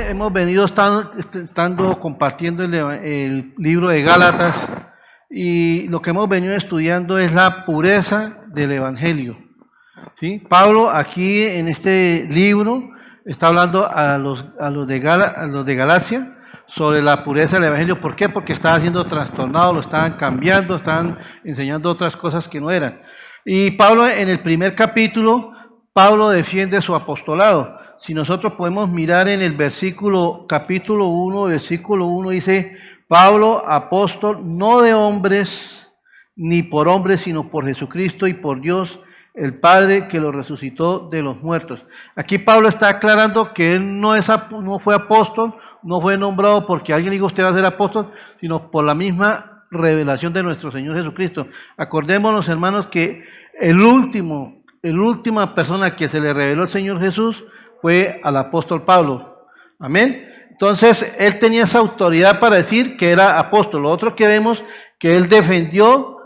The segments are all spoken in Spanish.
Hemos venido estando compartiendo el libro de Gálatas, y lo que hemos venido estudiando es la pureza del Evangelio. ¿Sí? Pablo aquí en este libro está hablando a los de Galacia sobre la pureza del Evangelio. ¿Por qué? Porque estaban siendo trastornados, lo estaban cambiando, estaban enseñando otras cosas que no eran. Y Pablo en el primer capítulo, Pablo defiende su apostolado. Si nosotros podemos mirar en el capítulo 1, versículo 1, dice: Pablo, apóstol, no de hombres, ni por hombres, sino por Jesucristo y por Dios, el Padre, que lo resucitó de los muertos. Aquí Pablo está aclarando que él no fue apóstol, no fue nombrado porque alguien le dijo usted va a ser apóstol, sino por la misma revelación de nuestro Señor Jesucristo. Acordémonos, hermanos, que la última persona que se le reveló el Señor Jesús fue al apóstol Pablo. Amén. Entonces, él tenía esa autoridad para decir que era apóstol. Lo otro que vemos, que él defendió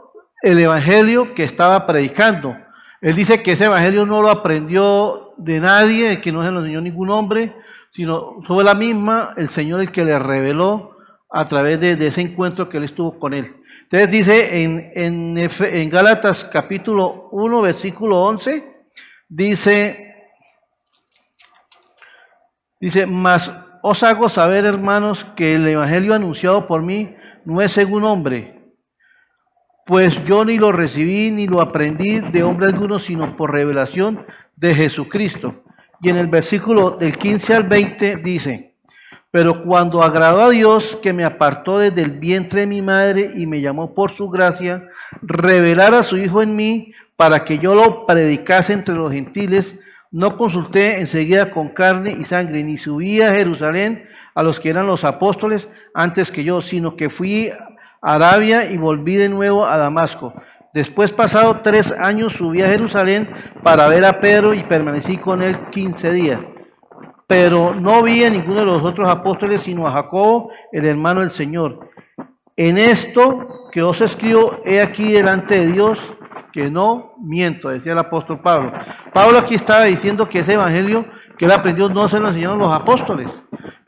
el evangelio que estaba predicando. Él dice que ese evangelio no lo aprendió de nadie, que no se lo enseñó ningún hombre, sino fue el Señor el que le reveló a través de ese encuentro que él estuvo con él. Entonces dice en Gálatas capítulo 1, versículo 11, dice, mas os hago saber, hermanos, que el evangelio anunciado por mí no es según hombre, pues yo ni lo recibí ni lo aprendí de hombre alguno, sino por revelación de Jesucristo. Y en el versículo del 15 al 20 dice: pero cuando agradó a Dios, que me apartó desde el vientre de mi madre y me llamó por su gracia, revelar a su Hijo en mí para que yo lo predicase entre los gentiles, no consulté enseguida con carne y sangre, ni subí a Jerusalén a los que eran los apóstoles antes que yo, sino que fui a Arabia y volví de nuevo a Damasco. Después, pasado 3 años, subí a Jerusalén para ver a Pedro y permanecí con él 15 días. Pero no vi a ninguno de los otros apóstoles, sino a Jacobo, el hermano del Señor. En esto que os escribo, he aquí delante de Dios, que no miento, decía el apóstol Pablo. Pablo aquí estaba diciendo que ese evangelio que él aprendió no se lo enseñaron los apóstoles,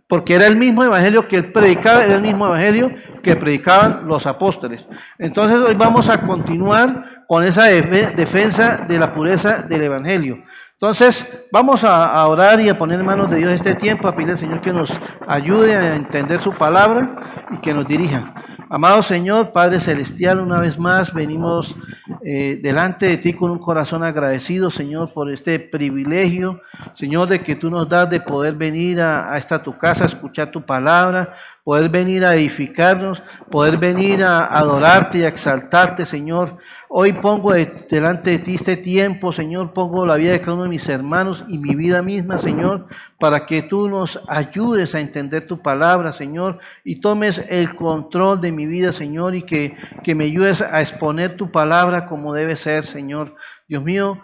porque era el mismo evangelio que él predicaba, era el mismo evangelio que predicaban los apóstoles. Entonces hoy vamos a continuar con esa defensa de la pureza del evangelio. Entonces vamos a orar y a poner en manos de Dios este tiempo, a pedirle al Señor que nos ayude a entender su palabra y que nos dirija. Amado Señor, Padre Celestial, una vez más venimos delante de ti con un corazón agradecido, Señor, por este privilegio, Señor, de que tú nos das de poder venir a esta tu casa, a escuchar tu palabra, poder venir a edificarnos, poder venir a adorarte y a exaltarte, Señor. Hoy pongo delante de ti este tiempo, Señor, pongo la vida de cada uno de mis hermanos y mi vida misma, Señor, para que tú nos ayudes a entender tu palabra, Señor, y tomes el control de mi vida, Señor, y que me ayudes a exponer tu palabra como debe ser, Señor. Dios mío,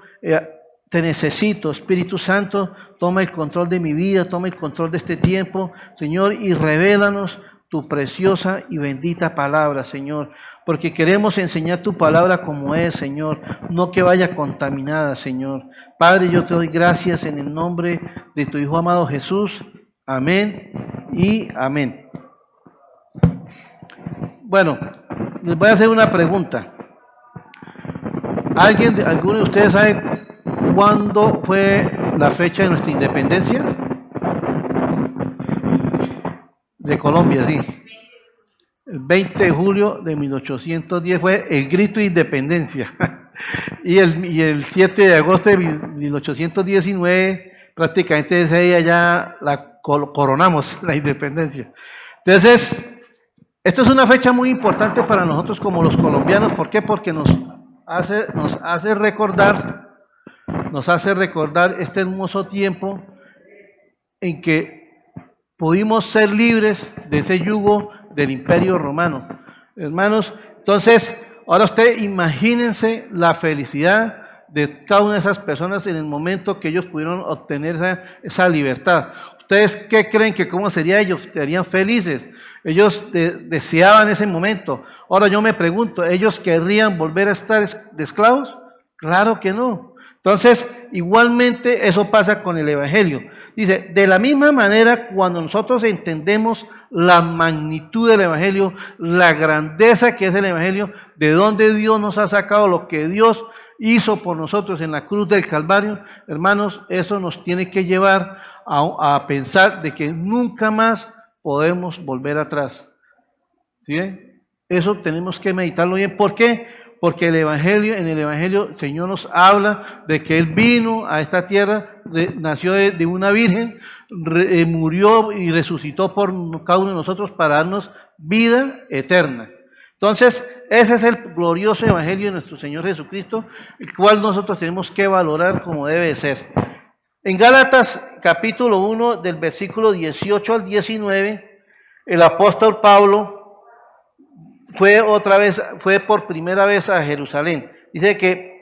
te necesito, Espíritu Santo, toma el control de mi vida, toma el control de este tiempo, Señor, y revélanos tu preciosa y bendita palabra, Señor, porque queremos enseñar tu palabra como es, Señor, no que vaya contaminada, Señor. Padre, yo te doy gracias en el nombre de tu Hijo amado Jesús. Amén y amén. Bueno, les voy a hacer una pregunta. ¿Alguno de ustedes sabe cuándo fue la fecha de nuestra independencia? De Colombia, sí. El 20 de julio de 1810 fue el grito de independencia. Y el 7 de agosto de 1819, prácticamente ese día ya la coronamos, la independencia. Entonces, esto es una fecha muy importante para nosotros como los colombianos. ¿Por qué? Porque nos hace recordar este hermoso tiempo en que pudimos ser libres de ese yugo del Imperio Romano. Hermanos, entonces, ahora ustedes imagínense la felicidad de cada una de esas personas en el momento que ellos pudieron obtener esa libertad. ¿Ustedes qué creen que cómo sería ellos? Serían felices. Ellos deseaban ese momento. Ahora yo me pregunto, ¿ellos querrían volver a estar de esclavos? Claro que no. Entonces, igualmente eso pasa con el Evangelio. Dice, de la misma manera, cuando nosotros entendemos la magnitud del Evangelio, la grandeza que es el Evangelio, de dónde Dios nos ha sacado, lo que Dios hizo por nosotros en la cruz del Calvario, hermanos, eso nos tiene que llevar a pensar de que nunca más podemos volver atrás. ¿Sí? Eso tenemos que meditarlo bien. ¿Por qué? Porque en el Evangelio el Señor nos habla de que Él vino a esta tierra, nació de una virgen, murió y resucitó por cada uno de nosotros para darnos vida eterna. Entonces, ese es el glorioso Evangelio de nuestro Señor Jesucristo, el cual nosotros tenemos que valorar como debe ser. En Gálatas capítulo 1, del versículo 18 al 19, el apóstol Pablo fue por primera vez a Jerusalén. Dice que,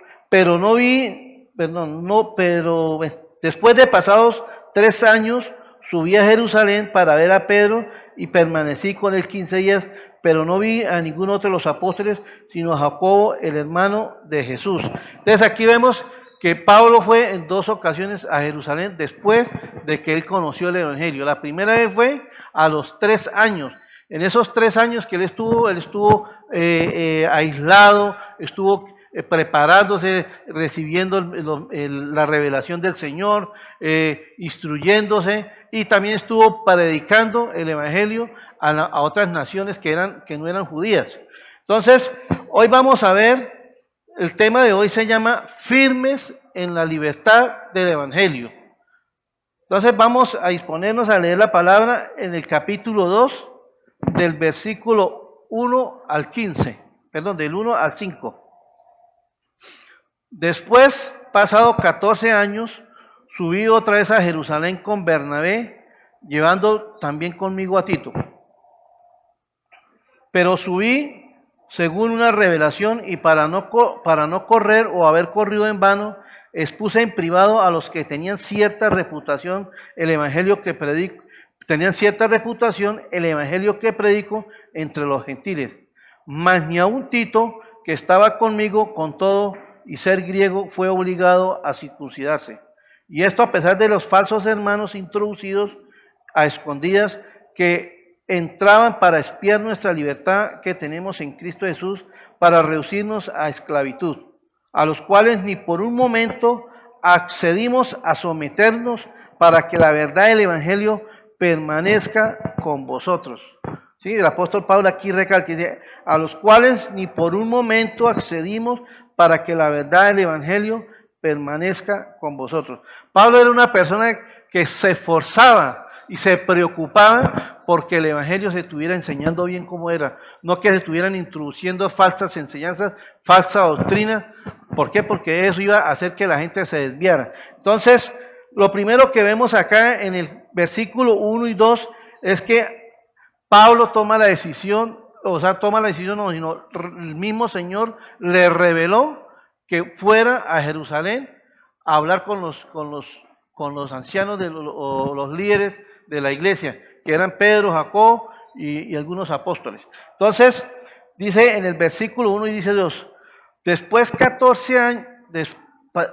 después de pasados 3 años, subí a Jerusalén para ver a Pedro y permanecí con él 15 días, pero no vi a ningún otro de los apóstoles, sino a Jacobo, el hermano de Jesús. Entonces aquí vemos que Pablo fue en 2 ocasiones a Jerusalén después de que él conoció el Evangelio. La primera vez fue a los 3 años. En esos 3 años que él estuvo aislado, estuvo preparándose, recibiendo la revelación del Señor, instruyéndose, y también estuvo predicando el Evangelio a otras naciones que no eran judías. Entonces, hoy vamos a ver, el tema de hoy se llama Firmes en la libertad del Evangelio. Entonces vamos a disponernos a leer la palabra en el capítulo 2, del versículo 1 al 15, perdón, del 1 al 5. Después, pasado 14 años, subí otra vez a Jerusalén con Bernabé, llevando también conmigo a Tito. Pero subí según una revelación, y para no correr o haber corrido en vano, expuse en privado a los que tenían cierta reputación el evangelio que predico. Entre los gentiles. Mas ni aun Tito, que estaba conmigo con todo y ser griego, fue obligado a circuncidarse. Y esto a pesar de los falsos hermanos introducidos a escondidas, que entraban para espiar nuestra libertad que tenemos en Cristo Jesús, para reducirnos a esclavitud, a los cuales ni por un momento accedimos a someternos, para que la verdad del evangelio permanezca con vosotros. ¿Sí? El apóstol Pablo aquí recalca, a los cuales ni por un momento accedimos, para que la verdad del evangelio permanezca con vosotros. Pablo era una persona que se esforzaba y se preocupaba porque el evangelio se estuviera enseñando bien como era, no que se estuvieran introduciendo falsas enseñanzas, falsa doctrina. ¿Por qué? Porque eso iba a hacer que la gente se desviara. Entonces, lo primero que vemos acá en el versículo 1 y 2 es que Pablo toma la decisión, sino el mismo Señor le reveló que fuera a Jerusalén a hablar con los ancianos o los líderes de la iglesia, que eran Pedro, Jacobo y algunos apóstoles. Entonces, dice en el versículo 1 y dice 2,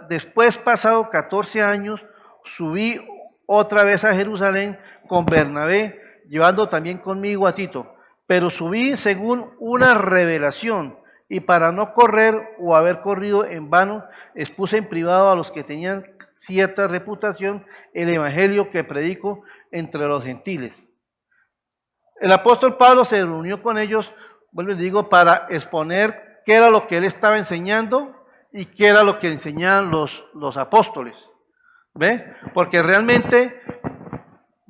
después pasado 14 años, subí otra vez a Jerusalén con Bernabé, llevando también conmigo a Tito, pero subí según una revelación, y para no correr o haber corrido en vano, expuse en privado a los que tenían cierta reputación el evangelio que predico entre los gentiles. El apóstol Pablo se reunió con ellos, vuelvo y digo, para exponer qué era lo que él estaba enseñando y qué era lo que enseñaban los apóstoles. ¿Ve? Porque realmente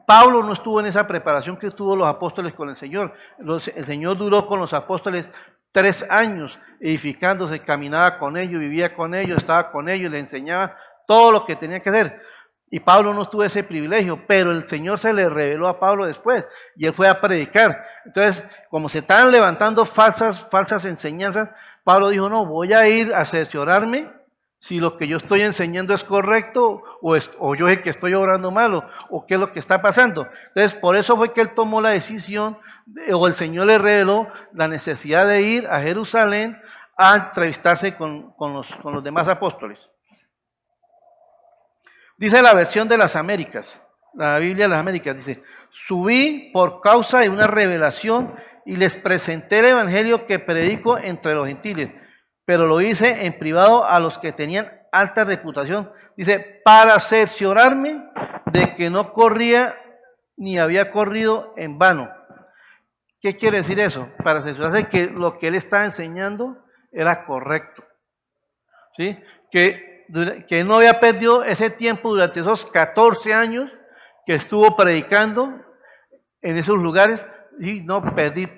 Pablo no estuvo en esa preparación que estuvo los apóstoles con el Señor. El Señor duró con los apóstoles 3 años, edificándose, caminaba con ellos, vivía con ellos, estaba con ellos, les enseñaba todo lo que tenía que hacer. Y Pablo no tuvo ese privilegio, pero el Señor se le reveló a Pablo después, y él fue a predicar. Entonces, como se estaban levantando falsas enseñanzas, Pablo dijo, no, voy a ir a cerciorarme, si lo que yo estoy enseñando es correcto o yo es el que estoy obrando malo o qué es lo que está pasando. Entonces, por eso fue que él tomó la decisión, o el Señor le reveló la necesidad de ir a Jerusalén a entrevistarse con los demás apóstoles. Dice la versión de las Américas, la Biblia de las Américas, dice: subí por causa de una revelación y les presenté el evangelio que predico entre los gentiles, pero lo hice en privado a los que tenían alta reputación. Dice, para cerciorarme de que no corría ni había corrido en vano. ¿Qué quiere decir eso? Para cerciorarse de que lo que él estaba enseñando era correcto, ¿sí? Que no había perdido ese tiempo durante esos 14 años que estuvo predicando en esos lugares, y no perdí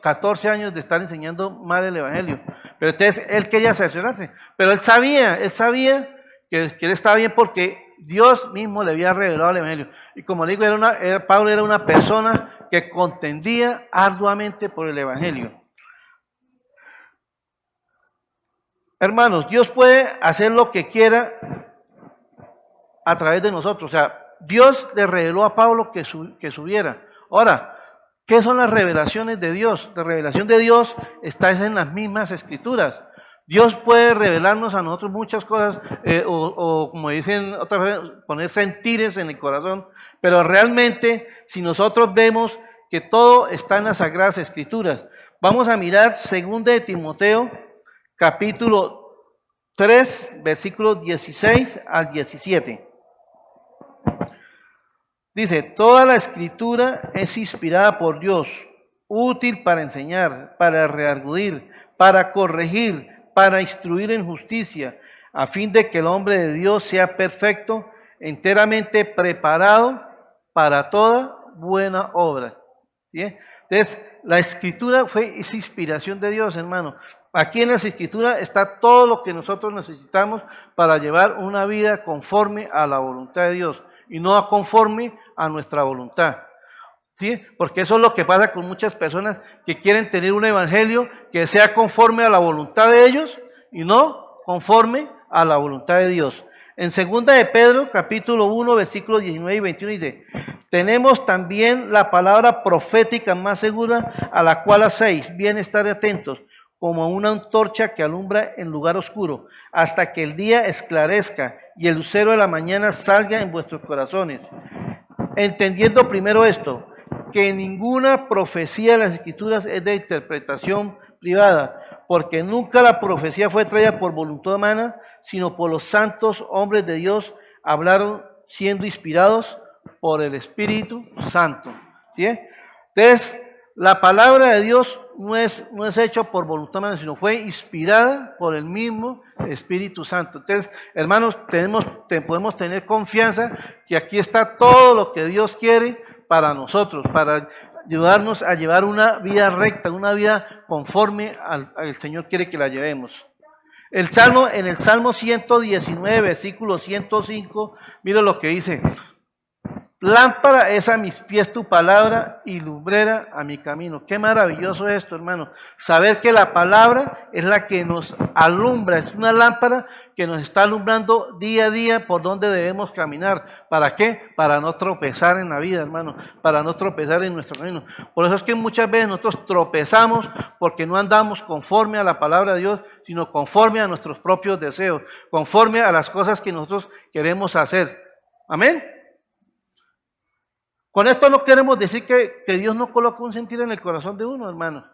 14 años de estar enseñando mal el evangelio. Pero entonces él quería cerciorarse, pero él sabía que él estaba bien porque Dios mismo le había revelado el evangelio. Y como digo, Pablo era una persona que contendía arduamente por el evangelio. Hermanos, Dios puede hacer lo que quiera a través de nosotros. O sea, Dios le reveló a Pablo que subiera. Ahora, ¿qué son las revelaciones de Dios? La revelación de Dios está en las mismas escrituras. Dios puede revelarnos a nosotros muchas cosas, o como dicen otra vez, poner sentires en el corazón, pero realmente, si nosotros vemos que todo está en las Sagradas Escrituras, vamos a mirar 2 de Timoteo, capítulo 3, versículos 16 al 17. Dice, toda la escritura es inspirada por Dios, útil para enseñar, para redarguir, para corregir, para instruir en justicia, a fin de que el hombre de Dios sea perfecto, enteramente preparado para toda buena obra. ¿Sí? Entonces, la escritura es inspiración de Dios, hermano. Aquí en la escritura está todo lo que nosotros necesitamos para llevar una vida conforme a la voluntad de Dios y no conforme a nuestra voluntad. ¿Sí? Porque eso es lo que pasa con muchas personas que quieren tener un evangelio que sea conforme a la voluntad de ellos y no conforme a la voluntad de Dios. En 2 de Pedro, capítulo 1, versículos 19 y 21 dice, tenemos también la palabra profética más segura, a la cual hacéis bien estar atentos, como una antorcha que alumbra en lugar oscuro, hasta que el día esclarezca y el lucero de la mañana salga en vuestros corazones. Entendiendo primero esto, que ninguna profecía de las Escrituras es de interpretación privada, porque nunca la profecía fue traída por voluntad humana, sino por los santos hombres de Dios, hablaron siendo inspirados por el Espíritu Santo. ¿Sí? Entonces, la palabra de Dios no es hecha por voluntad humana, sino fue inspirada por el mismo Espíritu Santo. Entonces, hermanos, podemos tener confianza que aquí está todo lo que Dios quiere para nosotros, para ayudarnos a llevar una vida recta, una vida conforme al Señor quiere que la llevemos. En el Salmo 119, versículo 105, mira lo que dice. Lámpara es a mis pies tu palabra y lumbrera a mi camino. Qué maravilloso es esto, hermano. Saber que la palabra es la que nos alumbra, es una lámpara que nos está alumbrando día a día por donde debemos caminar. ¿Para qué? Para no tropezar en la vida, hermano, para no tropezar en nuestro camino. Por eso es que muchas veces nosotros tropezamos porque no andamos conforme a la palabra de Dios, sino conforme a nuestros propios deseos, conforme a las cosas que nosotros queremos hacer. Amén. Con esto no queremos decir que Dios no coloca un sentir en el corazón de uno, hermano.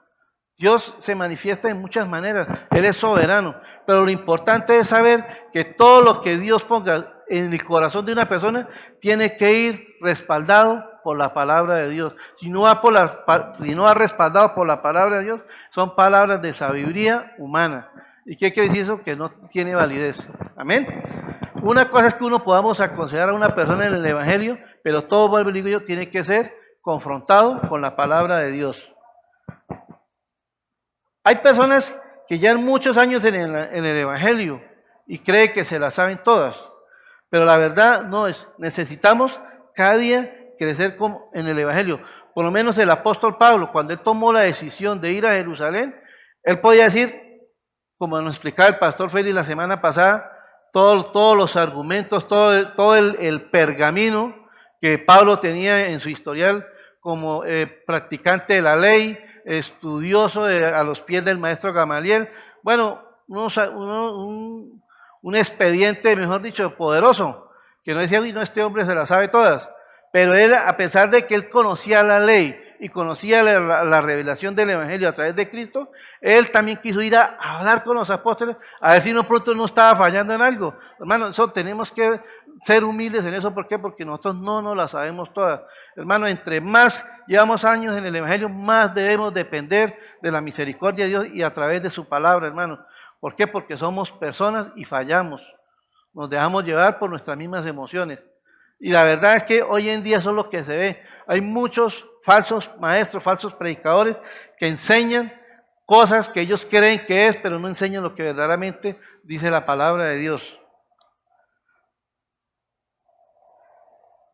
Dios se manifiesta de muchas maneras, Él es soberano, pero lo importante es saber que todo lo que Dios ponga en el corazón de una persona tiene que ir respaldado por la palabra de Dios. Si no va respaldado por la palabra de Dios, son palabras de sabiduría humana. ¿Y qué quiere decir eso? Que no tiene validez. Amén. Una cosa es que uno podamos aconsejar a una persona en el Evangelio, pero todo, vuelvo y digo yo, tiene que ser confrontado con la palabra de Dios. Hay personas que ya en muchos años en el Evangelio y creen que se las saben todas, pero la verdad no es. Necesitamos cada día crecer en el Evangelio. Por lo menos el apóstol Pablo, cuando él tomó la decisión de ir a Jerusalén, él podía decir, como nos explicaba el pastor Félix la semana pasada, todos los argumentos, todo el pergamino que Pablo tenía en su historial como practicante de la ley, estudioso a los pies del maestro Gamaliel. Bueno, un expediente, mejor dicho, poderoso, que no decía, no, este hombre se la sabe todas. Pero él, a pesar de que él conocía la ley y conocía la revelación del Evangelio a través de Cristo, él también quiso ir a hablar con los apóstoles, a ver si no pronto no estaba fallando en algo. Hermano, tenemos que ser humildes en eso. ¿Por qué? Porque nosotros no nos la sabemos todas. Hermano, entre más llevamos años en el Evangelio, más debemos depender de la misericordia de Dios y a través de su palabra, hermano. ¿Por qué? Porque somos personas y fallamos. Nos dejamos llevar por nuestras mismas emociones. Y la verdad es que hoy en día eso es lo que se ve. Hay muchos falsos maestros, falsos predicadores que enseñan cosas que ellos creen que es, pero no enseñan lo que verdaderamente dice la palabra de Dios.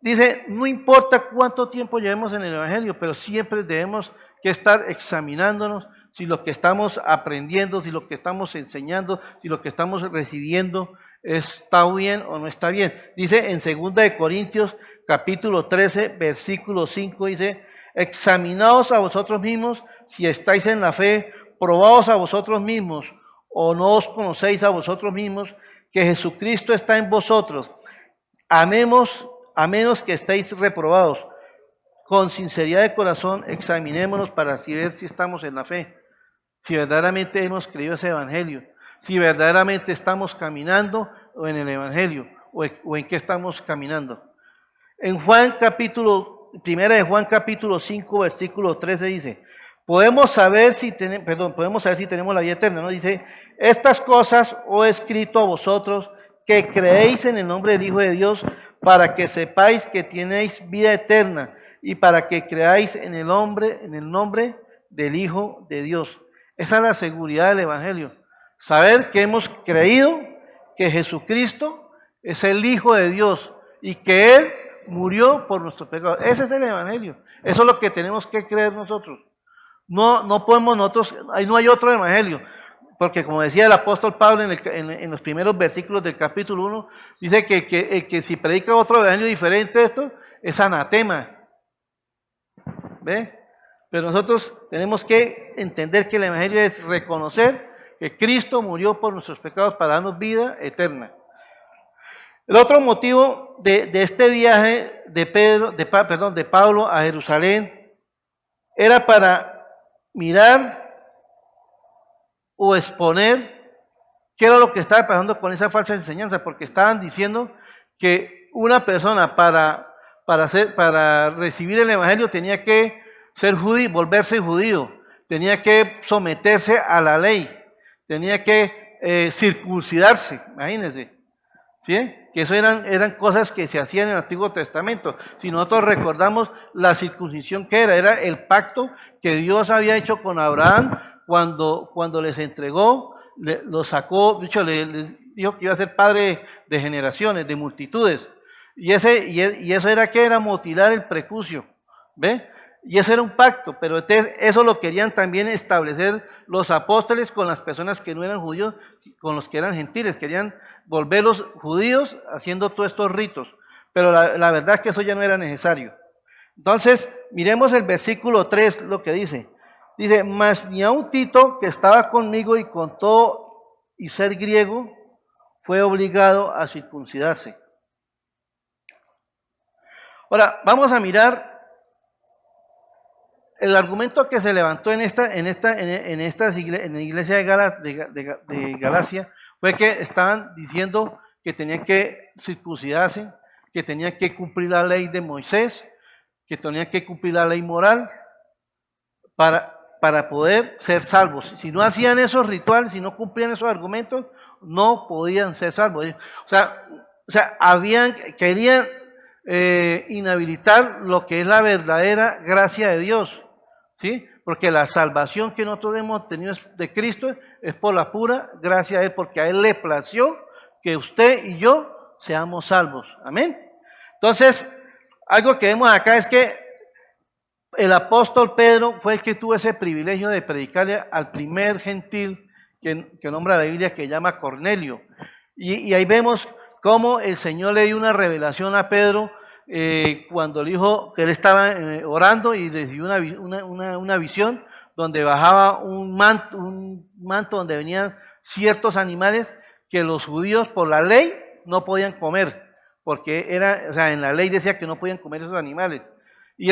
Dice, no importa cuánto tiempo llevemos en el Evangelio, pero siempre debemos que estar examinándonos si lo que estamos aprendiendo, si lo que estamos enseñando, si lo que estamos recibiendo está bien o no está bien. Dice en 2 de Corintios capítulo 13, versículo 5, dice, examinaos a vosotros mismos si estáis en la fe, probaos a vosotros mismos, o no os conocéis a vosotros mismos, que Jesucristo está en vosotros. Amemos a menos que estéis reprobados. Con sinceridad de corazón, examinémonos para ver si estamos en la fe, si verdaderamente hemos creído ese evangelio, si verdaderamente estamos caminando en el evangelio, o en qué estamos caminando. En primera de Juan capítulo 5, versículo 13 dice, podemos saber si tenemos la vida eterna, ¿no? Dice, estas cosas os he escrito a vosotros que creéis en el nombre del Hijo de Dios, para que sepáis que tenéis vida eterna y para que creáis en el nombre del Hijo de Dios. Esa es la seguridad del Evangelio. Saber que hemos creído que Jesucristo es el Hijo de Dios y que Él murió por nuestros pecados. Ese es el Evangelio. Eso es lo que tenemos que creer nosotros. No podemos nosotros, ahí no hay otro Evangelio. Porque como decía el apóstol Pablo en los primeros versículos del capítulo 1, dice que si predica otro evangelio diferente a esto, es anatema. ¿Ve? Pero nosotros tenemos que entender que el evangelio es reconocer que Cristo murió por nuestros pecados para darnos vida eterna. El otro motivo de este viaje de Pablo a Jerusalén era para mirar o exponer qué era lo que estaba pasando con esa falsa enseñanza, porque estaban diciendo que una persona para recibir el evangelio tenía que ser judío, volverse judío, tenía que someterse a la ley, tenía que circuncidarse, imagínense, ¿sí? Que eso eran cosas que se hacían en el Antiguo Testamento. Si nosotros recordamos la circuncisión que era el pacto que Dios había hecho con Abraham cuando les entregó, lo sacó, le dijo que iba a ser padre de generaciones, de multitudes. Y eso era que era mutilar el prepucio, ¿ve? Y eso era un pacto, pero eso lo querían también establecer los apóstoles con las personas que no eran judíos, con los que eran gentiles, querían volverlos judíos haciendo todos estos ritos, pero la verdad es que eso ya no era necesario. Entonces, miremos el versículo 3, lo que dice, mas ni aun Tito, que estaba conmigo y con todo y ser griego, fue obligado a circuncidarse. Ahora, vamos a mirar el argumento que se levantó en la iglesia de Galacia, fue que estaban diciendo que tenían que circuncidarse, que tenían que cumplir la ley de Moisés, que tenían que cumplir la ley moral para poder ser salvos. Si no hacían esos rituales, si no cumplían esos argumentos, no podían ser salvos. O sea, querían inhabilitar lo que es la verdadera gracia de Dios, ¿sí? Porque la salvación que nosotros hemos tenido de Cristo es por la pura gracia de Él, porque a Él le plació que usted y yo seamos salvos. Amén. Entonces, algo que vemos acá es que el apóstol Pedro fue el que tuvo ese privilegio de predicarle al primer gentil que nombra la Biblia, que llama Cornelio. Y ahí vemos cómo el Señor le dio una revelación a Pedro cuando le dijo que él estaba orando y recibió una visión donde bajaba un manto donde venían ciertos animales que los judíos por la ley no podían comer, porque era, o sea, en la ley decía que no podían comer esos animales. Y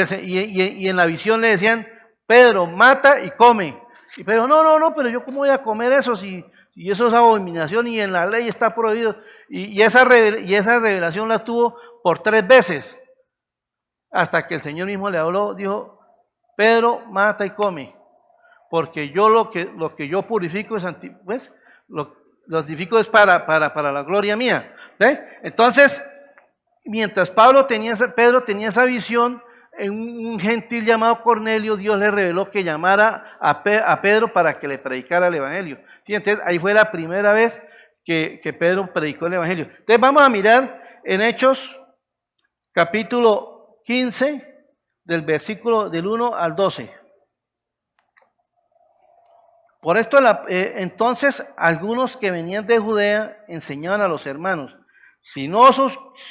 en la visión le decían, Pedro, mata y come. Y Pedro, no, pero yo cómo voy a comer eso si eso es abominación y en la ley está prohibido. Y esa revelación la tuvo por 3 veces, hasta que el Señor mismo le habló, dijo, Pedro, mata y come, porque yo lo que yo purifico es pues, lo santifico es para la gloria mía. ¿Sí? Entonces, mientras Pedro tenía esa visión, en un gentil llamado Cornelio, Dios le reveló que llamara a Pedro para que le predicara el Evangelio. ¿Sí? Entonces, ahí fue la primera vez que Pedro predicó el Evangelio. Entonces, vamos a mirar en Hechos, capítulo 15, del versículo del 1 al 12. Por esto, entonces, algunos que venían de Judea enseñaban a los hermanos, si no os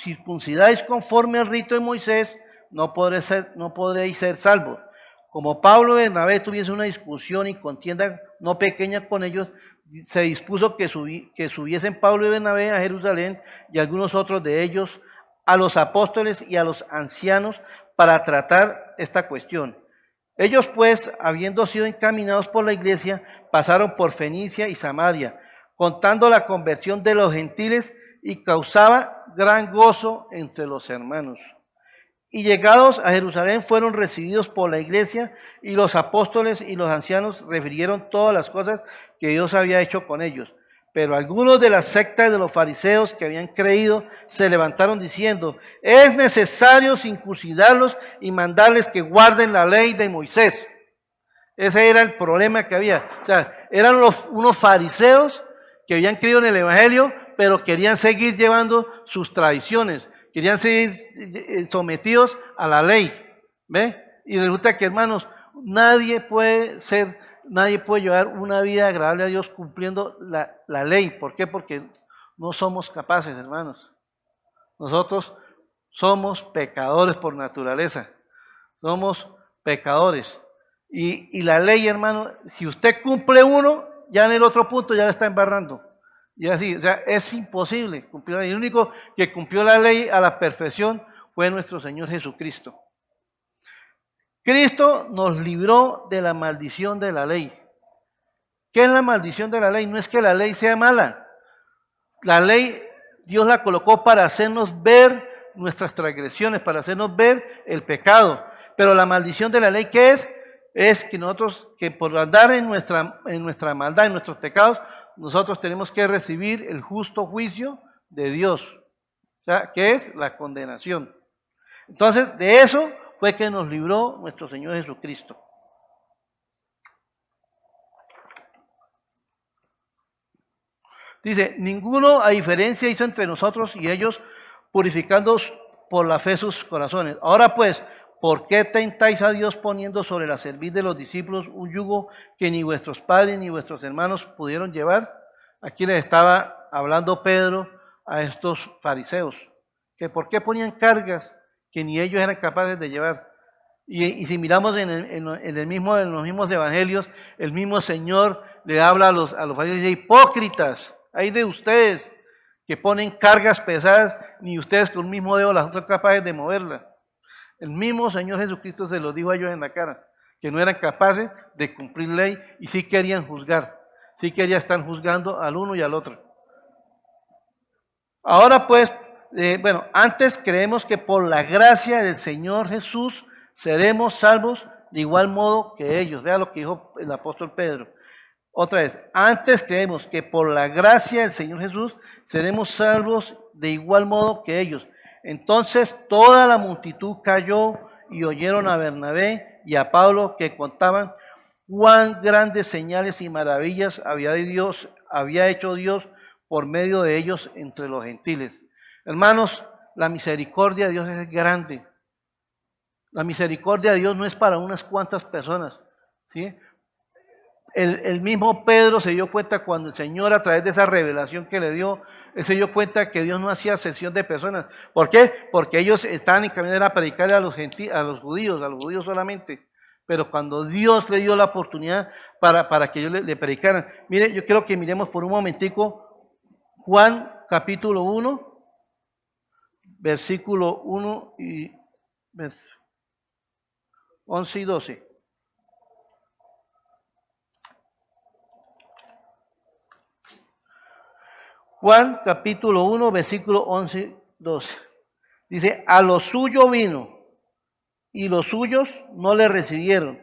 circuncidáis conforme al rito de Moisés, no podréis ser salvos. Como Pablo y Bernabé tuviesen una discusión y contienda no pequeña con ellos, se dispuso que subiesen Pablo y Bernabé a Jerusalén y algunos otros de ellos a los apóstoles y a los ancianos para tratar esta cuestión. Ellos pues, habiendo sido encaminados por la iglesia, pasaron por Fenicia y Samaria, contando la conversión de los gentiles, y causaba gran gozo entre los hermanos. Y llegados a Jerusalén fueron recibidos por la iglesia, y los apóstoles y los ancianos refirieron todas las cosas que Dios había hecho con ellos. Pero algunos de las sectas de los fariseos que habían creído se levantaron diciendo, es necesario circuncidarlos y mandarles que guarden la ley de Moisés. Ese era el problema que había. O sea, eran unos fariseos que habían creído en el Evangelio, pero querían seguir llevando sus tradiciones, querían seguir sometidos a la ley. ¿Ve? Y resulta que, hermanos, nadie puede llevar una vida agradable a Dios cumpliendo la ley. ¿Por qué? Porque no somos capaces, hermanos. Nosotros somos pecadores por naturaleza. Somos pecadores. Y la ley, hermano, si usted cumple uno, ya en el otro punto ya la está embarrando. Y así, o sea, es imposible cumplir la ley. El único que cumplió la ley a la perfección fue nuestro Señor Jesucristo. Cristo nos libró de la maldición de la ley. ¿Qué es la maldición de la ley? No es que la ley sea mala. La ley, Dios la colocó para hacernos ver nuestras transgresiones, para hacernos ver el pecado. Pero la maldición de la ley, ¿qué es? Es que nosotros, que por andar en nuestra maldad, en nuestros pecados, nosotros tenemos que recibir el justo juicio de Dios. O sea, que es la condenación. Entonces, de eso fue que nos libró nuestro Señor Jesucristo. Dice, ninguno a diferencia hizo entre nosotros y ellos, purificándoos por la fe sus corazones. Ahora pues, ¿por qué tentáis a Dios poniendo sobre la cerviz de los discípulos un yugo que ni vuestros padres ni vuestros hermanos pudieron llevar? Aquí les estaba hablando Pedro a estos fariseos, que por qué ponían cargas que ni ellos eran capaces de llevar. Y si miramos en los mismos evangelios, el mismo Señor le habla a los fariseos y dice, hipócritas, hay de ustedes que ponen cargas pesadas, ni ustedes con un mismo dedo las son capaces de moverlas. El mismo Señor Jesucristo se lo dijo a ellos en la cara, que no eran capaces de cumplir ley y sí querían juzgar, sí querían estar juzgando al uno y al otro. Ahora pues, antes creemos que por la gracia del Señor Jesús seremos salvos de igual modo que ellos. Vea lo que dijo el apóstol Pedro. Otra vez, antes creemos que por la gracia del Señor Jesús seremos salvos de igual modo que ellos. Entonces toda la multitud cayó y oyeron a Bernabé y a Pablo que contaban cuán grandes señales y maravillas había hecho Dios por medio de ellos entre los gentiles. Hermanos, la misericordia de Dios es grande. La misericordia de Dios no es para unas cuantas personas, ¿sí? El mismo Pedro se dio cuenta cuando el Señor, a través de esa revelación que le dio, él se dio cuenta que Dios no hacía acepción de personas. ¿Por qué? Porque ellos estaban en camino a predicarle a los judíos solamente. Pero cuando Dios le dio la oportunidad para que ellos le predicaran. Mire, yo quiero que miremos por un momentico Juan capítulo 1, versículo 1 y 11 y 12. Juan capítulo 1, versículo 11, 12. Dice, a lo suyo vino, y los suyos no le recibieron,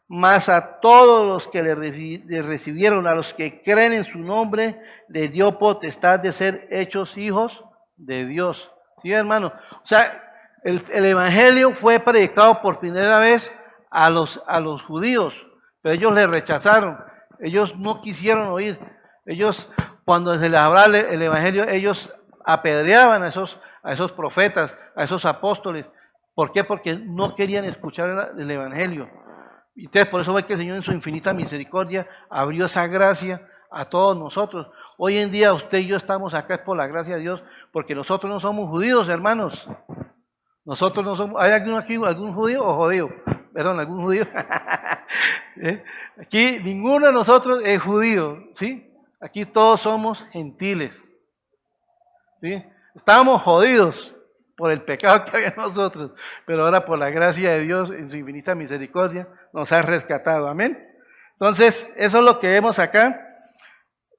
mas a todos los que le recibieron, a los que creen en su nombre, les dio potestad de ser hechos hijos de Dios. ¿Sí, hermano? O sea, el evangelio fue predicado por primera vez a los judíos, pero ellos le rechazaron, ellos no quisieron oír, ellos, cuando se les hablaba el evangelio, ellos apedreaban a esos profetas, a esos apóstoles. ¿Por qué? Porque no querían escuchar el evangelio. Y entonces por eso ve que el Señor en su infinita misericordia abrió esa gracia a todos nosotros. Hoy en día usted y yo estamos acá es por la gracia de Dios, porque nosotros no somos judíos, hermanos. Nosotros no somos, ¿hay alguno aquí, algún judío o judío? Perdón, algún judío. Aquí ninguno de nosotros es judío, ¿sí? Aquí todos somos gentiles, ¿sí? Estábamos jodidos por el pecado que había en nosotros, pero ahora por la gracia de Dios en su infinita misericordia nos ha rescatado, amén. Entonces, eso es lo que vemos acá.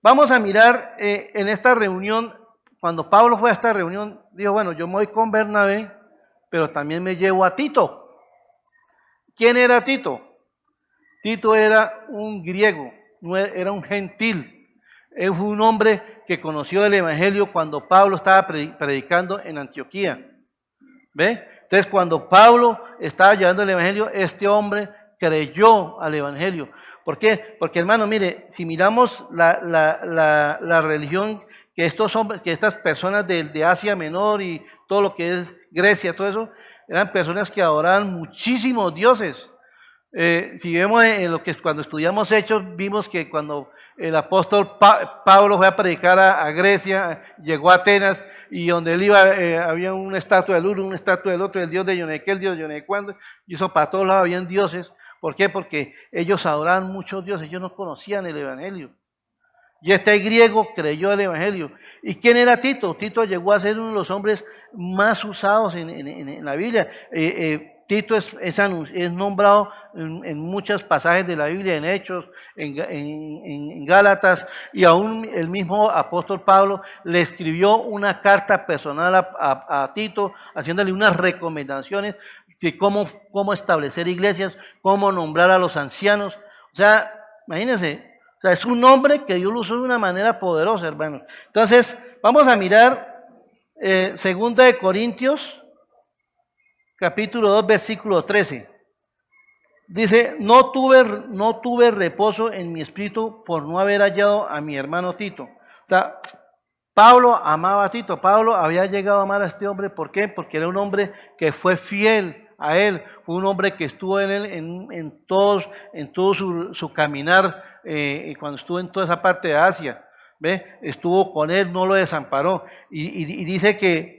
Vamos a mirar en esta reunión, cuando Pablo fue a esta reunión, dijo, bueno, yo me voy con Bernabé, pero también me llevo a Tito. ¿Quién era Tito? Tito era un griego, era un gentil, es un hombre que conoció el evangelio cuando Pablo estaba predicando en Antioquía. ¿Ve? Entonces, cuando Pablo estaba llevando el evangelio, este hombre creyó al evangelio. ¿Por qué? Porque, hermano, mire, si miramos la religión que estos hombres, que estas personas de Asia Menor y todo lo que es Grecia, todo eso, eran personas que adoraban muchísimos dioses. Si vemos en lo que cuando estudiamos Hechos, vimos que cuando el apóstol Pablo fue a predicar a Grecia, llegó a Atenas, y donde él iba había una estatua del uno, una estatua del otro, el dios de Yoneque, el dios de Yonecuando, y eso para todos lados habían dioses. ¿Por qué? Porque ellos adoraban muchos dioses, ellos no conocían el evangelio. Y este griego creyó el evangelio. ¿Y quién era Tito? Tito llegó a ser uno de los hombres más usados en la Biblia. Tito es nombrado en muchos pasajes de la Biblia, en Hechos, en Gálatas, y aún el mismo apóstol Pablo le escribió una carta personal a Tito, haciéndole unas recomendaciones de cómo establecer iglesias, cómo nombrar a los ancianos. O sea, imagínense, o sea, es un hombre que Dios lo usó de una manera poderosa, hermanos. Entonces, vamos a mirar 2 de Corintios, capítulo 2, versículo 13. Dice, no tuve reposo en mi espíritu por no haber hallado a mi hermano Tito. O sea, Pablo amaba a Tito. Pablo había llegado a amar a este hombre. ¿Por qué? Porque era un hombre que fue fiel a él. Fue un hombre que estuvo en él en todo su caminar, cuando estuvo en toda esa parte de Asia. ¿Ve? Estuvo con él, no lo desamparó. Y dice que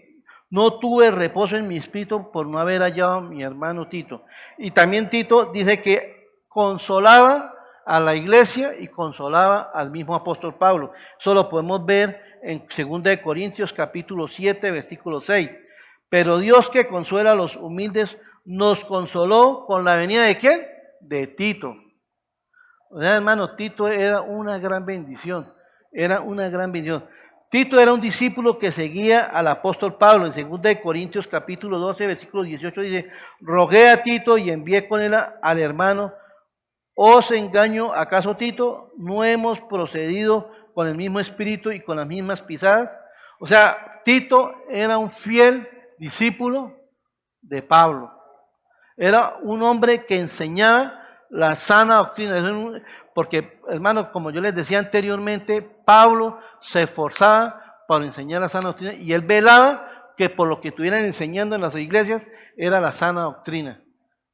no tuve reposo en mi espíritu por no haber hallado a mi hermano Tito. Y también Tito dice que consolaba a la iglesia y consolaba al mismo apóstol Pablo. Eso lo podemos ver en 2 de Corintios capítulo 7, versículo 6. Pero Dios, que consuela a los humildes, nos consoló con la venida ¿de quién? De Tito. O sea, hermano, Tito era una gran bendición. Era una gran bendición. Tito era un discípulo que seguía al apóstol Pablo. En 2 de Corintios capítulo 12, versículo 18 dice, rogué a Tito y envié con él al hermano. ¿Os engaño acaso, Tito? ¿No hemos procedido con el mismo espíritu y con las mismas pisadas? O sea, Tito era un fiel discípulo de Pablo. Era un hombre que enseñaba la sana doctrina. Porque, hermano, como yo les decía anteriormente, Pablo se esforzaba para enseñar la sana doctrina y él velaba que por lo que estuvieran enseñando en las iglesias era la sana doctrina.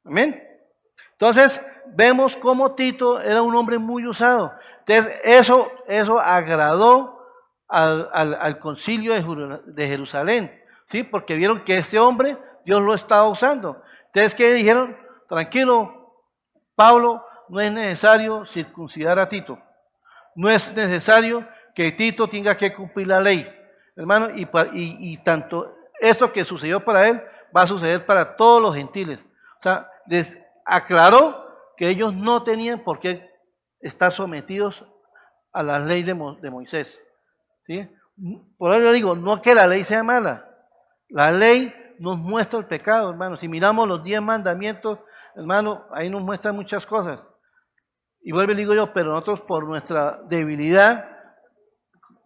Amén. Entonces, vemos cómo Tito era un hombre muy usado. Entonces, eso agradó al concilio de Jerusalén, ¿sí? Porque vieron que este hombre, Dios lo estaba usando. Entonces, ¿qué dijeron? Tranquilo, Pablo, no es necesario circuncidar a Tito. No es necesario que Tito tenga que cumplir la ley, hermano, y tanto esto que sucedió para él va a suceder para todos los gentiles. O sea, les aclaró que ellos no tenían por qué estar sometidos a la ley de Moisés. ¿Sí? Por eso digo, no que la ley sea mala, la ley nos muestra el pecado, hermano. Si miramos los 10 mandamientos, hermano, ahí nos muestran muchas cosas. Y vuelvo y digo yo, pero nosotros por nuestra debilidad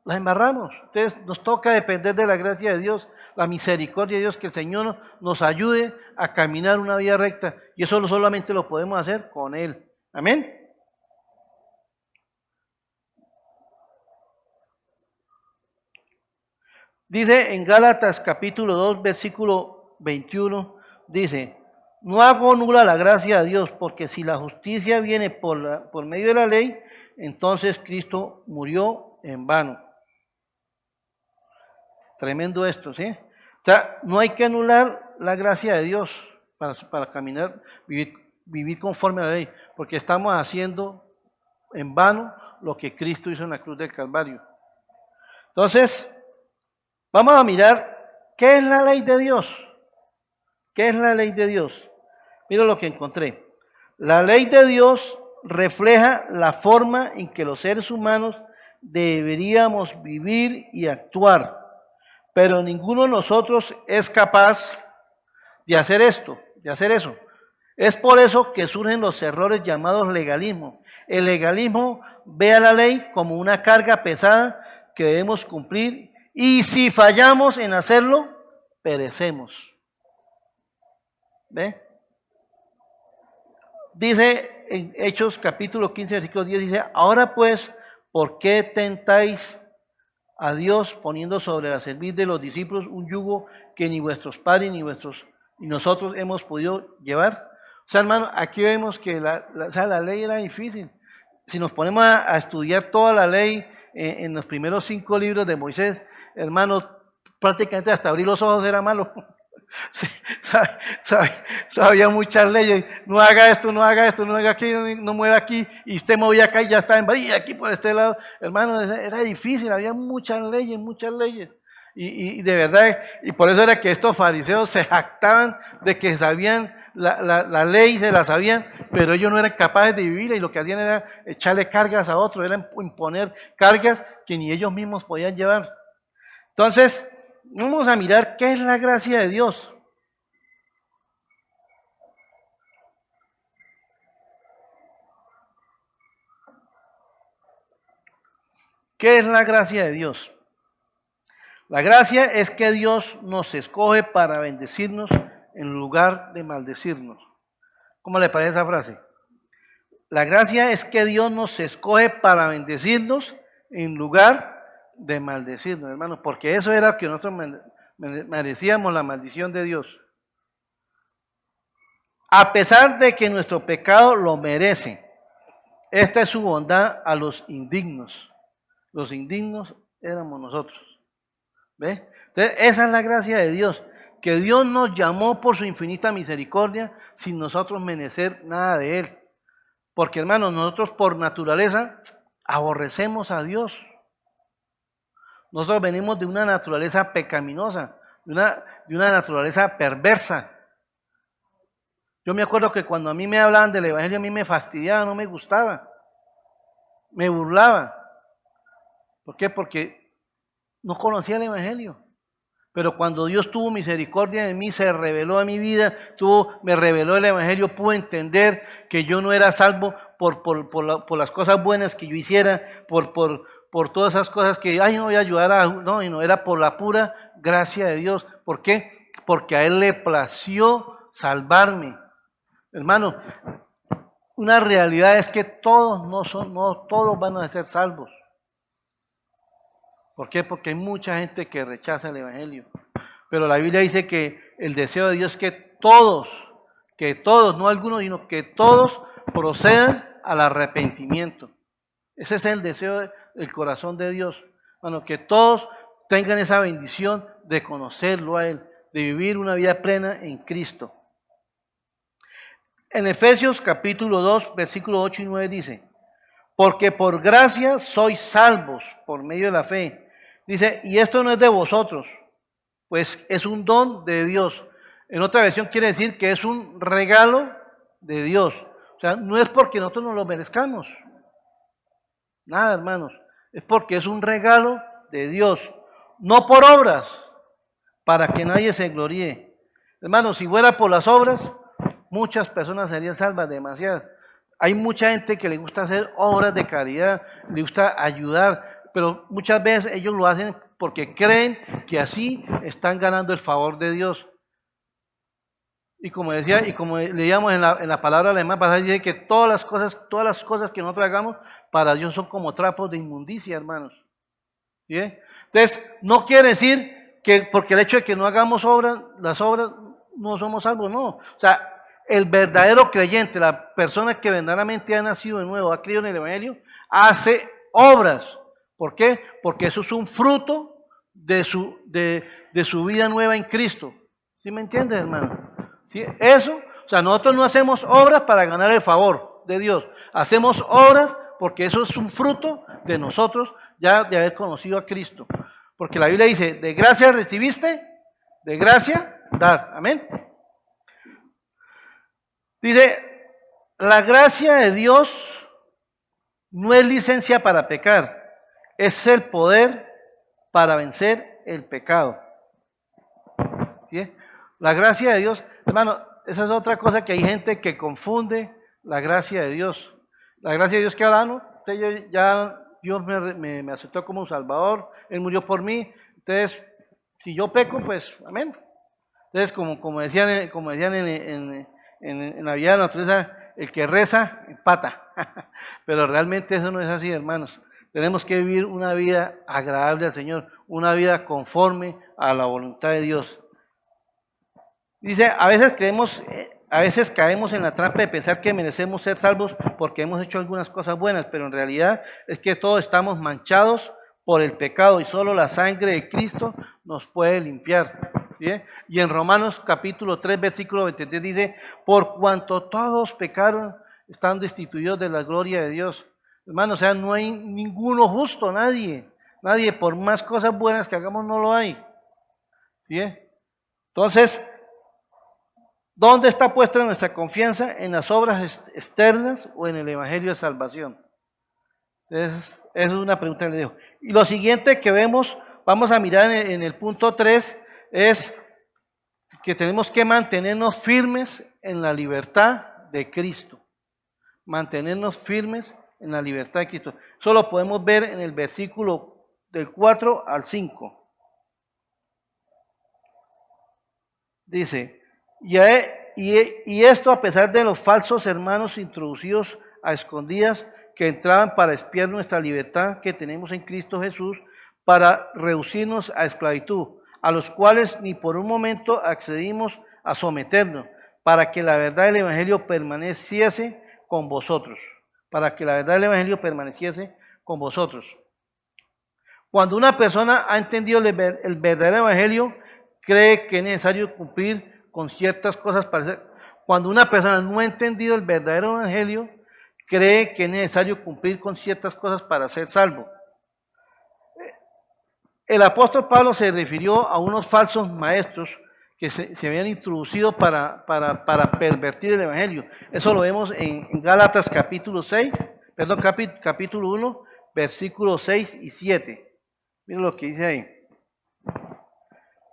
la embarramos. Entonces nos toca depender de la gracia de Dios, la misericordia de Dios, que el Señor nos ayude a caminar una vía recta. Y eso solamente lo podemos hacer con Él. Amén. Dice en Gálatas capítulo 2, versículo 21, dice, no hago nula la gracia de Dios, porque si la justicia viene por medio de la ley, entonces Cristo murió en vano. Tremendo esto, ¿sí? O sea, no hay que anular la gracia de Dios para caminar, vivir conforme a la ley, porque estamos haciendo en vano lo que Cristo hizo en la cruz del Calvario. Entonces, vamos a mirar qué es la ley de Dios. ¿Qué es la ley de Dios? Mira lo que encontré. La ley de Dios refleja la forma en que los seres humanos deberíamos vivir y actuar, pero ninguno de nosotros es capaz de hacer esto, de hacer eso. Es por eso que surgen los errores llamados legalismo. El legalismo ve a la ley como una carga pesada que debemos cumplir y si fallamos en hacerlo, perecemos. ¿Ve? Dice en Hechos capítulo 15, versículo 10, dice, ahora pues, ¿por qué tentáis a Dios poniendo sobre la cerviz de los discípulos un yugo que ni vuestros padres ni nosotros hemos podido llevar? O sea, hermano, aquí vemos que la ley era difícil. Si nos ponemos a estudiar toda la ley en los primeros 5 libros de Moisés, hermanos, prácticamente hasta abrir los ojos era malo. Sí, sabía muchas leyes, no haga esto, no haga esto, no haga aquí, no mueva aquí, y usted movía acá y ya está en Bahía, aquí por este lado, hermano, era difícil, había muchas leyes, y de verdad, y por eso era que estos fariseos se jactaban de que sabían la ley, se la sabían, pero ellos no eran capaces de vivirla, y lo que hacían era echarle cargas a otros, era imponer cargas que ni ellos mismos podían llevar. Entonces, vamos a mirar qué es la gracia de Dios. ¿Qué es la gracia de Dios? La gracia es que Dios nos escoge para bendecirnos en lugar de maldecirnos. ¿Cómo le parece esa frase? La gracia es que Dios nos escoge para bendecirnos en lugar de maldecirnos, hermanos, porque eso era que nosotros merecíamos la maldición de Dios. A pesar de que nuestro pecado lo merece, esta es su bondad a los indignos. Los indignos éramos nosotros. ¿Ve? Entonces, esa es la gracia de Dios, que Dios nos llamó por su infinita misericordia sin nosotros merecer nada de Él. Porque, hermanos, nosotros por naturaleza aborrecemos a Dios. Nosotros venimos de una naturaleza pecaminosa, de una naturaleza perversa. Yo me acuerdo que cuando a mí me hablaban del Evangelio, a mí me fastidiaba, no me gustaba, me burlaba. ¿Por qué? Porque no conocía el Evangelio. Pero cuando Dios tuvo misericordia de mí, se reveló a mi vida, me reveló el Evangelio, pude entender que yo no era salvo por las cosas buenas que yo hiciera, por todas esas cosas que, no voy a ayudar no, y no, era por la pura gracia de Dios. ¿Por qué? Porque a Él le plació salvarme. Hermano, una realidad es que todos no todos van a ser salvos. ¿Por qué? Porque hay mucha gente que rechaza el Evangelio. Pero la Biblia dice que el deseo de Dios es que todos que todos, no algunos, sino que todos procedan al arrepentimiento. Ese es el deseo del corazón de Dios. Bueno, que todos tengan esa bendición de conocerlo a Él, de vivir una vida plena en Cristo. En Efesios capítulo 2, versículos 8 y 9 dice, porque por gracia sois salvos por medio de la fe. Dice, y esto no es de vosotros, pues es un don de Dios. En otra versión quiere decir que es un regalo de Dios. O sea, no es porque nosotros nos lo merezcamos. Nada, hermanos. Es porque es un regalo de Dios. No por obras, para que nadie se gloríe. Hermanos, si fuera por las obras, muchas personas serían salvas, demasiadas. Hay mucha gente que le gusta hacer obras de caridad, le gusta ayudar, pero muchas veces ellos lo hacen porque creen que así están ganando el favor de Dios. Y como decía, y como leíamos en la palabra alemana pasada, dice que todas las cosas que nosotros hagamos para Dios son como trapos de inmundicia, hermanos. ¿Sí? Entonces, no quiere decir que porque el hecho de que no hagamos obras, las obras no somos salvos, no. O sea, el verdadero creyente, la persona que verdaderamente ha nacido de nuevo, ha creído en el Evangelio, hace obras. ¿Por qué? Porque eso es un fruto de su vida nueva en Cristo. ¿Sí me entiendes, hermano? ¿Sí? Eso, o sea, nosotros no hacemos obras para ganar el favor de Dios. Hacemos obras porque eso es un fruto de nosotros ya de haber conocido a Cristo. Porque la Biblia dice, de gracia recibiste, de gracia dar. Amén. Dice, la gracia de Dios no es licencia para pecar, es el poder para vencer el pecado. ¿Sí? La gracia de Dios, hermano, esa es otra cosa que hay gente que confunde la gracia de Dios. La gracia de Dios que ahora no, ya Dios me aceptó como un Salvador, Él murió por mí, entonces si yo peco, pues amén. Entonces como decían en la vida de la naturaleza, el que reza empata. Pero realmente eso no es así, hermanos. Tenemos que vivir una vida agradable al Señor, una vida conforme a la voluntad de Dios. Dice, a veces caemos en la trampa de pensar que merecemos ser salvos porque hemos hecho algunas cosas buenas, pero en realidad es que todos estamos manchados por el pecado y solo la sangre de Cristo nos puede limpiar. ¿Sí? Y en Romanos capítulo 3, versículo 23 dice, por cuanto todos pecaron, están destituidos de la gloria de Dios. Hermano, o sea, no hay ninguno justo, nadie, por más cosas buenas que hagamos no lo hay. ¿Sí? Entonces, ¿dónde está puesta nuestra confianza? ¿En las obras externas o en el Evangelio de salvación? Esa es una pregunta que le dejo. Y lo siguiente que vamos a mirar en el punto 3, es que tenemos que mantenernos firmes en la libertad de Cristo. Mantenernos firmes en la libertad de Cristo. Eso lo podemos ver en el versículo del 4 al 5. Dice, y esto a pesar de los falsos hermanos introducidos a escondidas que entraban para espiar nuestra libertad que tenemos en Cristo Jesús, para reducirnos a esclavitud, a los cuales ni por un momento accedimos a someternos, para que la verdad del Evangelio permaneciese con vosotros. Para que la verdad del Evangelio permaneciese con vosotros. Cuando una persona ha entendido el verdadero Evangelio, cree que es necesario cumplir con ciertas cosas para ser. Cuando una persona no ha entendido el verdadero Evangelio, cree que es necesario cumplir con ciertas cosas para ser salvo. El apóstol Pablo se refirió a unos falsos maestros que se habían introducido para pervertir el Evangelio. Eso lo vemos en Gálatas capítulo 1, versículos 6 y 7. Miren lo que dice ahí.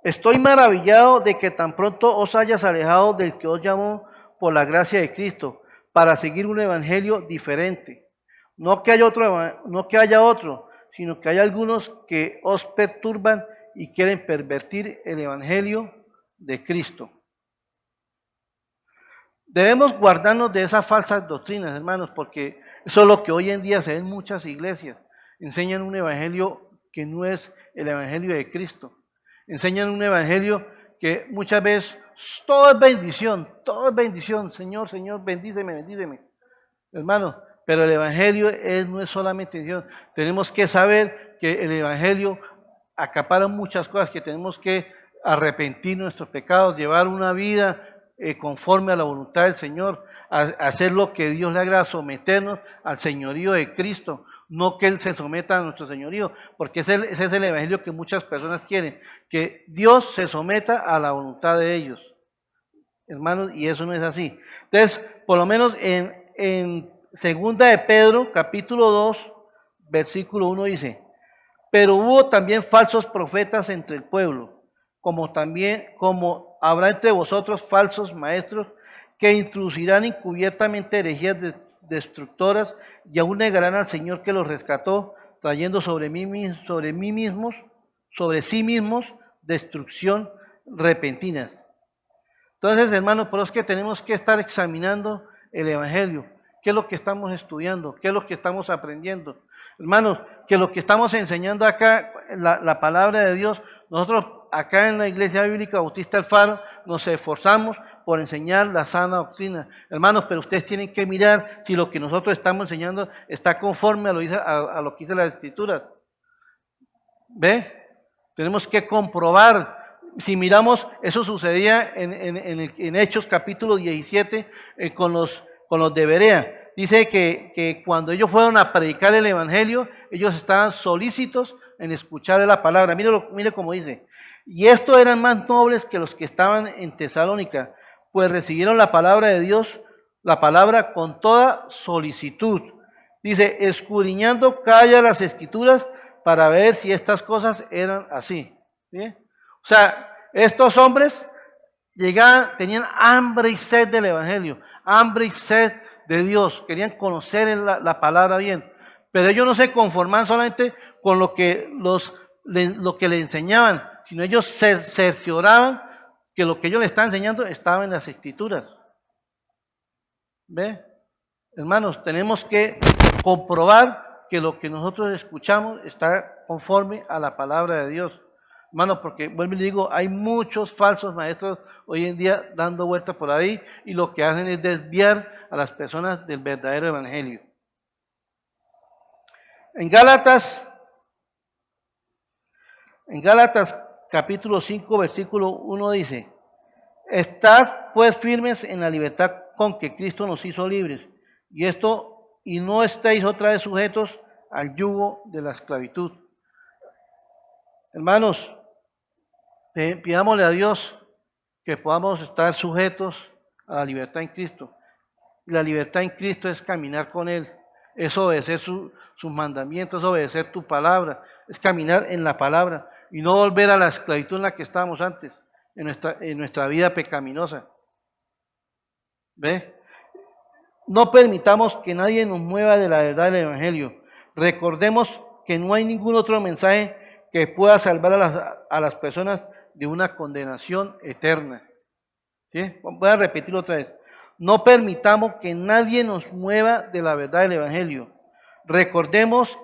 Estoy maravillado de que tan pronto os hayas alejado del que os llamó por la gracia de Cristo, para seguir un evangelio diferente. No que haya otro, sino que hay algunos que os perturban y quieren pervertir el evangelio de Cristo. Debemos guardarnos de esas falsas doctrinas, hermanos, porque eso es lo que hoy en día se ve en muchas iglesias. Enseñan un evangelio que no es el evangelio de Cristo. Enseñan un evangelio que muchas veces todo es bendición. Señor, Señor, bendíceme, bendíceme. Hermano, pero el Evangelio no es solamente bendición. Tenemos que saber que el Evangelio acapara muchas cosas, que tenemos que arrepentir nuestros pecados, llevar una vida conforme a la voluntad del Señor, hacer lo que Dios le agrada, someternos al señorío de Cristo, no que Él se someta a nuestro señorío, porque ese es el Evangelio que muchas personas quieren, que Dios se someta a la voluntad de ellos, hermanos, y eso no es así. Entonces, por lo menos en segunda de Pedro, capítulo 2, versículo 1 dice: pero hubo también falsos profetas entre el pueblo, como habrá entre vosotros falsos maestros que introducirán encubiertamente herejías destructoras y aún negarán al Señor que los rescató, trayendo sobre sí mismos destrucción repentina. Entonces, hermanos, por eso es que tenemos que estar examinando el Evangelio. ¿Qué es lo que estamos estudiando? ¿Qué es lo que estamos aprendiendo? Hermanos, que lo que estamos enseñando acá, la palabra de Dios, nosotros acá en la Iglesia Bíblica Bautista El Faro nos esforzamos por enseñar la sana doctrina. Hermanos, pero ustedes tienen que mirar si lo que nosotros estamos enseñando está conforme a lo que dice la Escritura. ¿Ve? Tenemos que comprobar. Si miramos, eso sucedía en Hechos capítulo 17 con los de Berea. Dice que cuando ellos fueron a predicar el Evangelio, ellos estaban solícitos en escuchar la palabra. Mire cómo dice: y estos eran más nobles que los que estaban en Tesalónica, pues recibieron la palabra de Dios, la palabra con toda solicitud. Dice, escudriñando cada día las Escrituras para ver si estas cosas eran así. ¿Sí? O sea, estos hombres tenían hambre y sed del Evangelio, hambre y sed de Dios, querían conocer la palabra bien, pero ellos no se conformaban solamente con lo que le enseñaban, sino ellos se cercioraban que lo que ellos le estaban enseñando estaba en las Escrituras. ¿Ve? Hermanos, tenemos que comprobar que lo que nosotros escuchamos está conforme a la palabra de Dios. Hermano, porque vuelvo y le digo, hay muchos falsos maestros hoy en día dando vueltas por ahí y lo que hacen es desviar a las personas del verdadero evangelio. En Gálatas capítulo 5, versículo 1 dice: estad pues firmes en la libertad con que Cristo nos hizo libres, y no estéis otra vez sujetos al yugo de la esclavitud. Hermanos, pidámosle a Dios que podamos estar sujetos a la libertad en Cristo. La libertad en Cristo es caminar con Él, es obedecer sus mandamientos, es obedecer tu palabra, es caminar en la palabra y no volver a la esclavitud en la que estábamos antes, en nuestra vida pecaminosa. ¿Ve? No permitamos que nadie nos mueva de la verdad del Evangelio. Recordemos que no hay ningún otro mensaje que pueda salvar a las personas de una condenación eterna. ¿Sí? Voy a repetirlo otra vez. No permitamos que nadie nos mueva de la verdad del Evangelio. Recordemos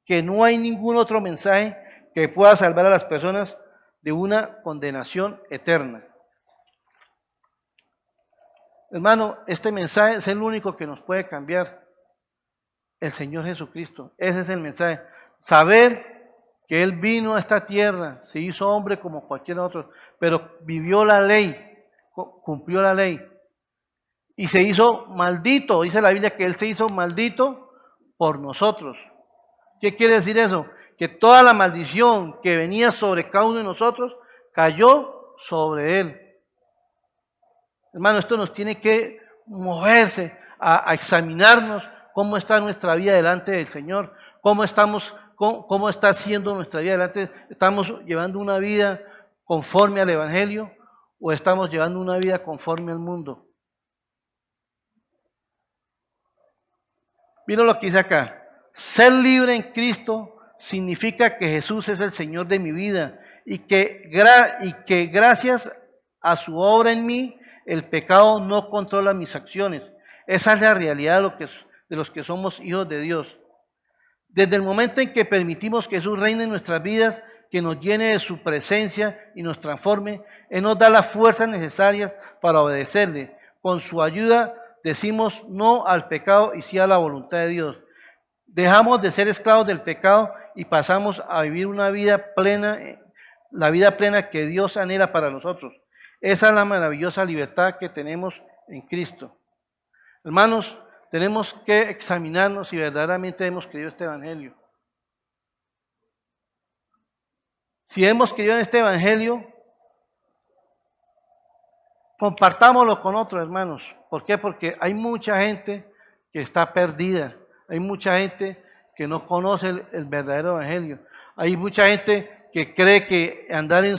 que no hay ningún otro mensaje que pueda salvar a las personas de una condenación eterna. Hermano, este mensaje es el único que nos puede cambiar. El Señor Jesucristo. Ese es el mensaje. Saber que Él vino a esta tierra, se hizo hombre como cualquier otro, pero vivió la ley, cumplió la ley. Y se hizo maldito, dice la Biblia que Él se hizo maldito por nosotros. ¿Qué quiere decir eso? Que toda la maldición que venía sobre cada uno de nosotros cayó sobre Él. Hermano, esto nos tiene que moverse a examinarnos cómo está nuestra vida delante del Señor, cómo está siendo nuestra vida delante. ¿Estamos llevando una vida conforme al Evangelio o estamos llevando una vida conforme al mundo? Mira lo que dice acá. Ser libre en Cristo significa que Jesús es el Señor de mi vida y que gracias a su obra en mí, el pecado no controla mis acciones. Esa es la realidad de los que somos hijos de Dios. Desde el momento en que permitimos que Jesús reine en nuestras vidas, que nos llene de su presencia y nos transforme. Él nos da las fuerzas necesarias para obedecerle. Con su ayuda decimos no al pecado y sí a la voluntad de Dios. Dejamos de ser esclavos del pecado y pasamos a vivir una vida plena, la vida plena que Dios anhela para nosotros. Esa es la maravillosa libertad que tenemos en Cristo. Hermanos, tenemos que examinarnos si verdaderamente hemos creído este evangelio. Si hemos creído en este evangelio, compartámoslo con otros hermanos. ¿Por qué? Porque hay mucha gente que está perdida. Hay mucha gente que no conoce el verdadero evangelio. Hay mucha gente que cree que andar en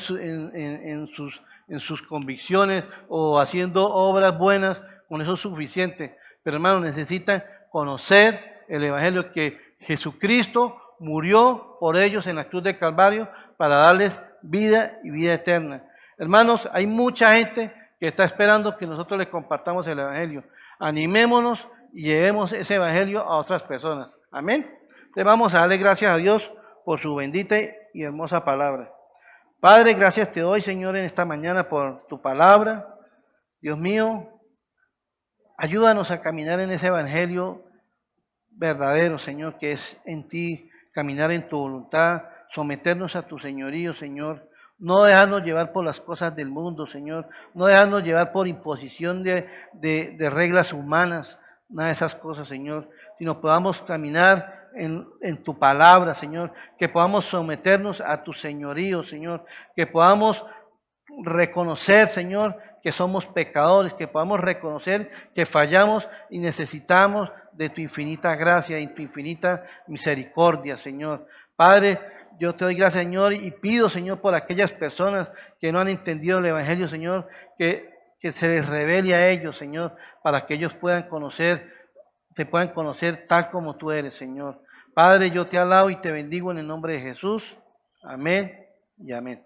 sus convicciones o haciendo obras buenas, con eso es suficiente. Pero hermanos, necesitan conocer el evangelio, que Jesucristo murió por ellos en la cruz de Calvario para darles vida y vida eterna. Hermanos, hay mucha gente que está esperando que nosotros les compartamos el evangelio. Animémonos y llevemos ese evangelio a otras personas. Amén. Le vamos a darle gracias a Dios por su bendita y hermosa palabra. Padre, gracias te doy, Señor, en esta mañana por tu palabra. Dios mío, ayúdanos a caminar en ese evangelio verdadero, Señor, que es en ti, caminar en tu voluntad, someternos a tu señorío, Señor. No dejarnos llevar por las cosas del mundo, Señor. No dejarnos llevar por imposición de reglas humanas, nada de esas cosas, Señor. Sino podamos caminar en tu palabra, Señor. Que podamos someternos a tu señorío, Señor. Que podamos reconocer, Señor, que somos pecadores. Que podamos reconocer que fallamos y necesitamos de tu infinita gracia y tu infinita misericordia, Señor. Padre, yo te doy gracias, Señor, y pido, Señor, por aquellas personas que no han entendido el evangelio, Señor, que se les revele a ellos, Señor, para que ellos puedan conocer, te puedan conocer tal como tú eres, Señor. Padre, yo te alabo y te bendigo en el nombre de Jesús. Amén y amén.